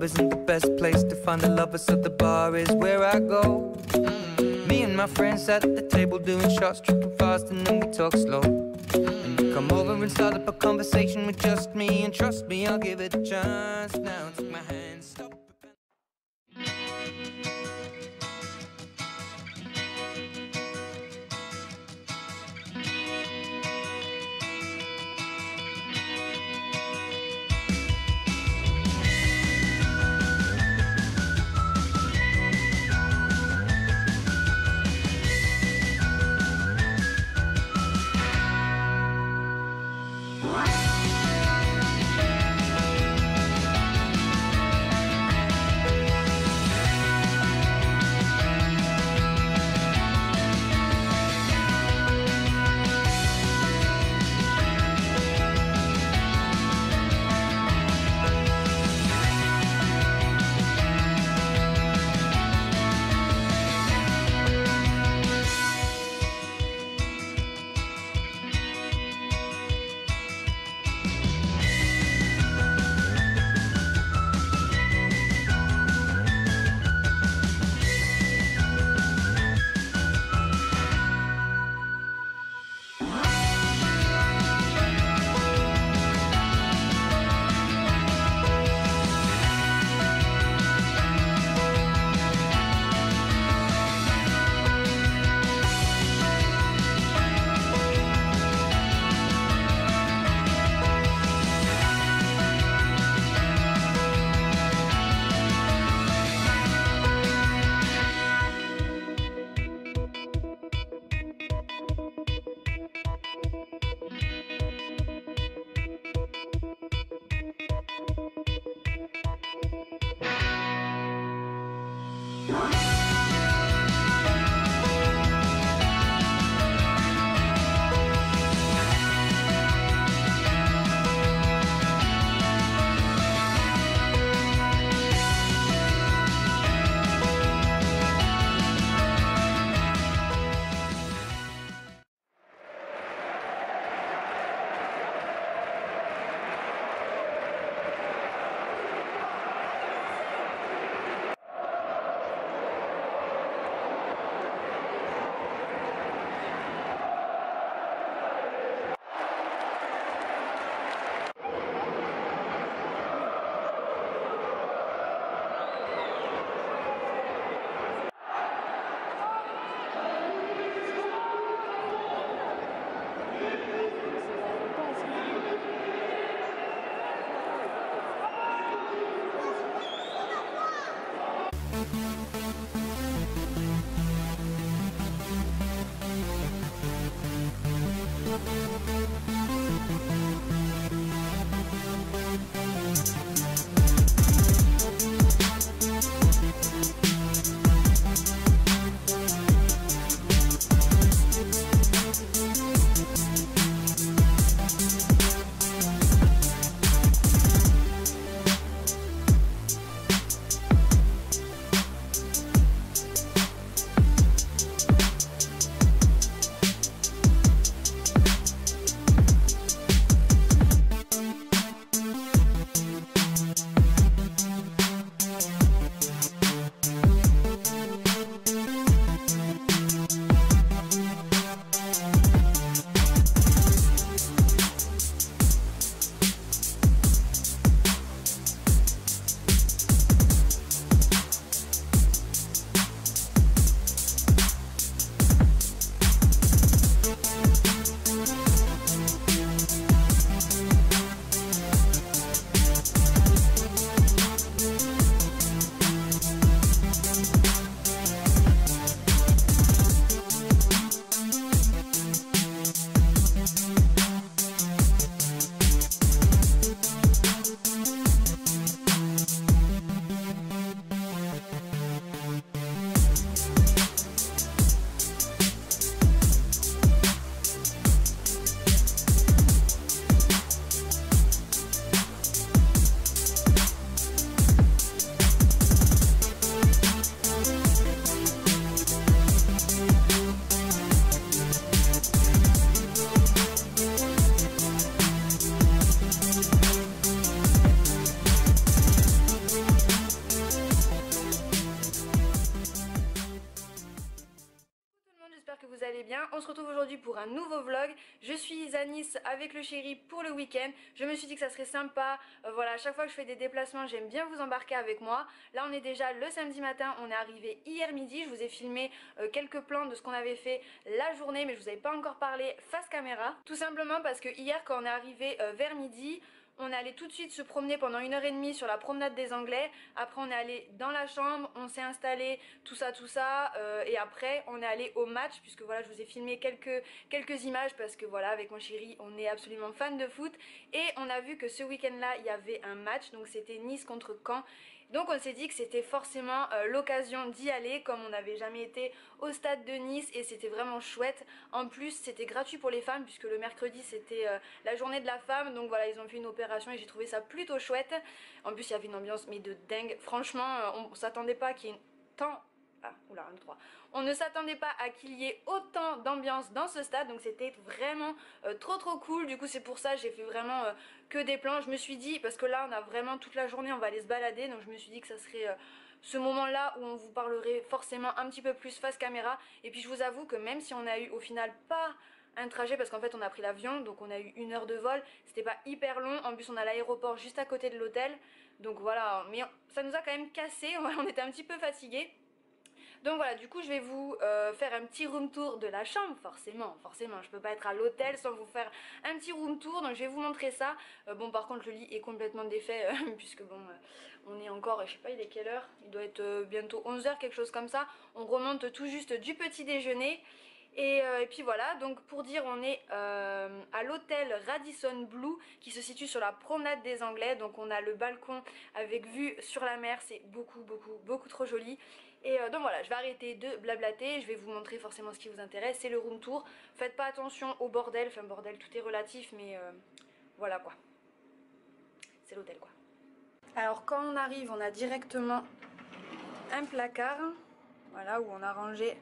pub isn't the best place to find the lovers, so the bar is where I go. Me and my friends at the table doing shots, tripping fast, and then we talk slow. And you come over and start up a conversation with just me, and trust me, I'll give it a chance. Now take my hand, stop. vous allez bien. On se retrouve aujourd'hui pour un nouveau vlog. Je suis à Nice avec le chéri pour le week-end. Je me suis dit que ça serait sympa. Voilà, à chaque fois que je fais des déplacements, j'aime bien vous embarquer avec moi. Là, on est déjà le samedi matin. On est arrivé hier midi. Je vous ai filmé quelques plans de ce qu'on avait fait la journée, mais je vous avais pas encore parlé face caméra. Tout simplement parce que hier, quand on est arrivé vers midi, on est allé tout de suite se promener pendant 1h30 sur la promenade des Anglais. Après on est allé dans la chambre, on s'est installé, tout ça et après on est allé au match, puisque voilà, je vous ai filmé quelques images parce que voilà, avec mon chéri on est absolument fan de foot. Et on a vu que ce week-end là il y avait un match, donc c'était Nice contre Caen. Donc on s'est dit que c'était forcément l'occasion d'y aller, comme on n'avait jamais été au stade de Nice, et c'était vraiment chouette. En plus c'était gratuit pour les femmes, puisque le mercredi c'était la journée de la femme. Donc voilà, ils ont fait une opération et j'ai trouvé ça plutôt chouette. En plus il y avait une ambiance mais de dingue. Franchement on s'attendait pas qu'il y ait tant... Ah, oula, 1-3. On ne s'attendait pas à qu'il y ait autant d'ambiance dans ce stade, donc c'était vraiment trop cool. Du coup c'est pour ça j'ai fait vraiment que des plans. Je me suis dit, parce que là on a vraiment toute la journée, on va aller se balader, donc je me suis dit que ça serait ce moment là où on vous parlerait forcément un petit peu plus face caméra. Et puis je vous avoue que même si on a eu au final pas un trajet, parce qu'en fait on a pris l'avion, donc on a eu 1 heure de vol, c'était pas hyper long. En plus on a l'aéroport juste à côté de l'hôtel, donc voilà, mais ça nous a quand même cassé, on était un petit peu fatigués. Donc voilà, du coup je vais vous faire un petit room tour de la chambre, forcément, je peux pas être à l'hôtel sans vous faire un petit room tour, donc je vais vous montrer ça. Bon, par contre le lit est complètement défait, puisque bon, on est encore, je sais pas il est quelle heure, il doit être bientôt 11 h, quelque chose comme ça. On remonte tout juste du petit déjeuner. Et puis voilà, donc pour dire, on est à l'hôtel Radisson Blu qui se situe sur la promenade des Anglais. Donc on a le balcon avec vue sur la mer, c'est beaucoup trop joli. Et donc voilà, je vais arrêter de blablater, je vais vous montrer forcément ce qui vous intéresse, c'est le room tour. Faites pas attention au bordel, enfin bordel tout est relatif, mais voilà quoi, c'est l'hôtel quoi. Alors quand on arrive, on a directement un placard, voilà, où on a rangé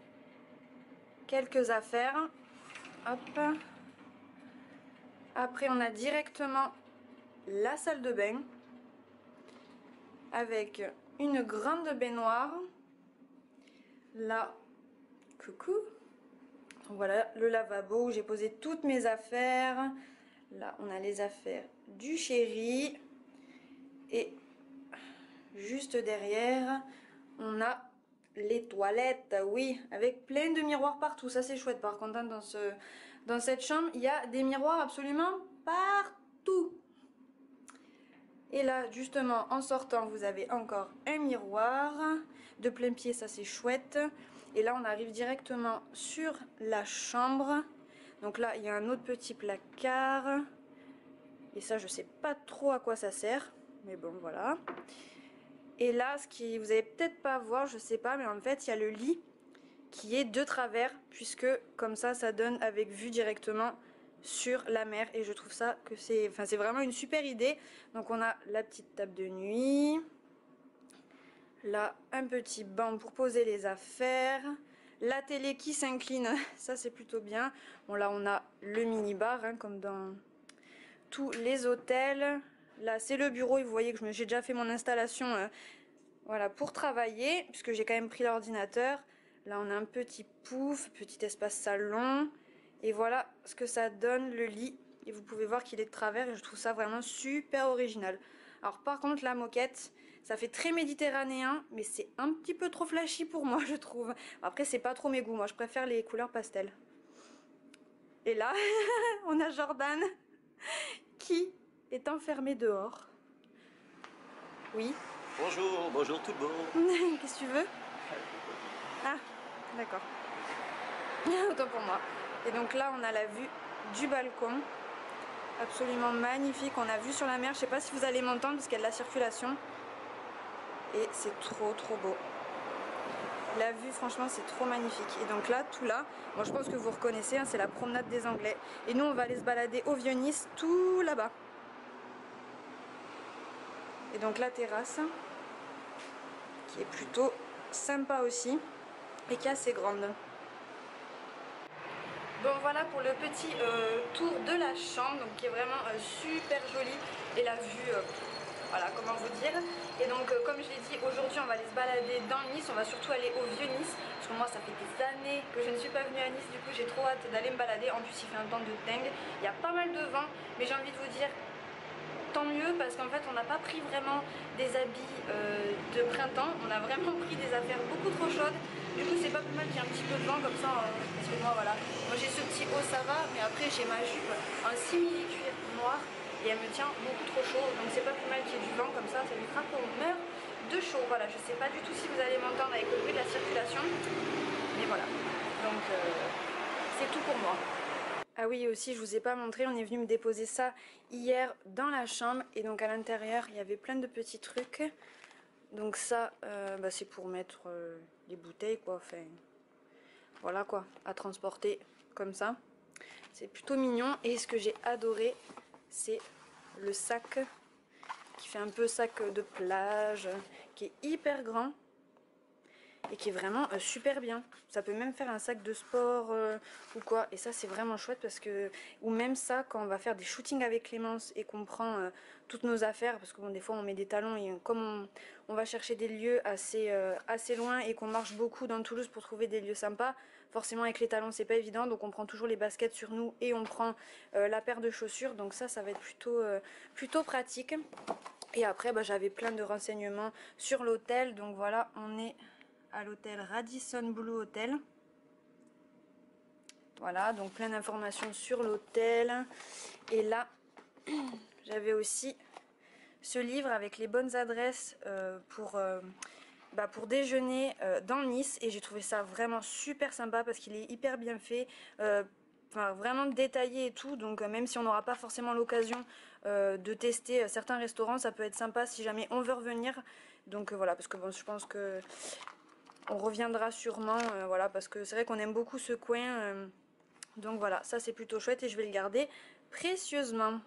quelques affaires. Hop. Après on a directement la salle de bain avec une grande baignoire. Là, coucou. Donc voilà le lavabo où j'ai posé toutes mes affaires. Là on a les affaires du chéri. Et juste derrière on a les toilettes, oui, avec plein de miroirs partout. Ça c'est chouette par contre, hein, dans cette chambre il y a des miroirs absolument partout. Et là justement en sortant vous avez encore un miroir de plein pied, ça c'est chouette. Et là on arrive directement sur la chambre. Donc là il y a un autre petit placard, et ça je sais pas trop à quoi ça sert, mais bon voilà. Et là, ce qui vous allez peut-être pas voir, je sais pas, mais en fait il y a le lit qui est de travers, puisque comme ça donne avec vue directement sur la mer, et je trouve ça que c'est vraiment une super idée. Donc on a la petite table de nuit, là un petit banc pour poser les affaires, la télé qui s'incline, ça c'est plutôt bien. Bon là on a le mini bar, hein, comme dans tous les hôtels. Là c'est le bureau, et vous voyez que j'ai déjà fait mon installation voilà, pour travailler, puisque j'ai quand même pris l'ordinateur. Là on a un petit pouf, petit espace salon, et voilà ce que ça donne le lit. Et vous pouvez voir qu'il est de travers, et je trouve ça vraiment super original. Alors par contre la moquette, ça fait très méditerranéen, mais c'est un petit peu trop flashy pour moi je trouve. Après c'est pas trop mes goûts, moi je préfère les couleurs pastel. Et là on a Jordan qui est enfermé dehors. Oui. Bonjour, bonjour tout le monde. Qu'est-ce que tu veux? Ah, d'accord. Autant pour moi. Et donc là, on a la vue du balcon. Absolument magnifique. On a vue sur la mer. Je sais pas si vous allez m'entendre parce qu'il y a de la circulation. Et c'est trop beau. La vue, franchement, c'est trop magnifique. Et donc là, tout là, moi je pense que vous reconnaissez, hein, c'est la promenade des Anglais. Et nous, on va aller se balader au Vieux-Nice, tout là-bas. Et donc la terrasse, qui est plutôt sympa aussi, et qui est assez grande. Bon voilà pour le petit tour de la chambre, donc qui est vraiment super jolie, et la vue voilà, comment vous dire. Et donc comme je l'ai dit, aujourd'hui on va aller se balader dans Nice, on va surtout aller au vieux Nice, parce que moi ça fait des années que je ne suis pas venue à Nice, du coup j'ai trop hâte d'aller me balader. En plus il fait un temps de dingue, il y a pas mal de vent, mais j'ai envie de vous dire tant mieux, parce qu'en fait on n'a pas pris vraiment des habits de printemps, on a vraiment pris des affaires beaucoup trop chaudes. Du coup c'est pas plus mal qu'il y ait un petit peu de vent comme ça, parce que moi voilà, moi j'ai ce petit haut ça va, mais après j'ai ma jupe en simili cuir noir et elle me tient beaucoup trop chaud, donc c'est pas plus mal qu'il y ait du vent comme ça évitera qu'on meure de chaud. Voilà, je sais pas du tout si vous allez m'entendre avec le bruit de la circulation, mais voilà, donc c'est tout pour moi. Ah oui, aussi je vous ai pas montré, on est venu me déposer ça hier dans la chambre, et donc à l'intérieur il y avait plein de petits trucs. Donc ça c'est pour mettre les bouteilles quoi, enfin voilà quoi, à transporter comme ça. C'est plutôt mignon, et ce que j'ai adoré c'est le sac qui fait un peu sac de plage, qui est hyper grand et qui est vraiment super bien. Ça peut même faire un sac de sport ou quoi, et ça c'est vraiment chouette, parce que, ou même ça quand on va faire des shootings avec Clémence et qu'on prend toutes nos affaires, parce que bon, des fois on met des talons, et comme on va chercher des lieux assez loin et qu'on marche beaucoup dans Toulouse pour trouver des lieux sympas, forcément avec les talons c'est pas évident, donc on prend toujours les baskets sur nous et on prend la paire de chaussures, donc ça va être plutôt pratique. Et après j'avais plein de renseignements sur l'hôtel, donc voilà, on est à l'hôtel Radisson Blu Hotel. Voilà, donc plein d'informations sur l'hôtel. Et là, j'avais aussi ce livre avec les bonnes adresses pour déjeuner dans Nice. Et j'ai trouvé ça vraiment super sympa, parce qu'il est hyper bien fait. Enfin, vraiment détaillé et tout, donc même si on n'aura pas forcément l'occasion de tester certains restaurants, ça peut être sympa si jamais on veut revenir. Donc voilà, parce que bon, je pense que on reviendra sûrement, voilà, parce que c'est vrai qu'on aime beaucoup ce coin, donc voilà, ça c'est plutôt chouette et je vais le garder précieusement.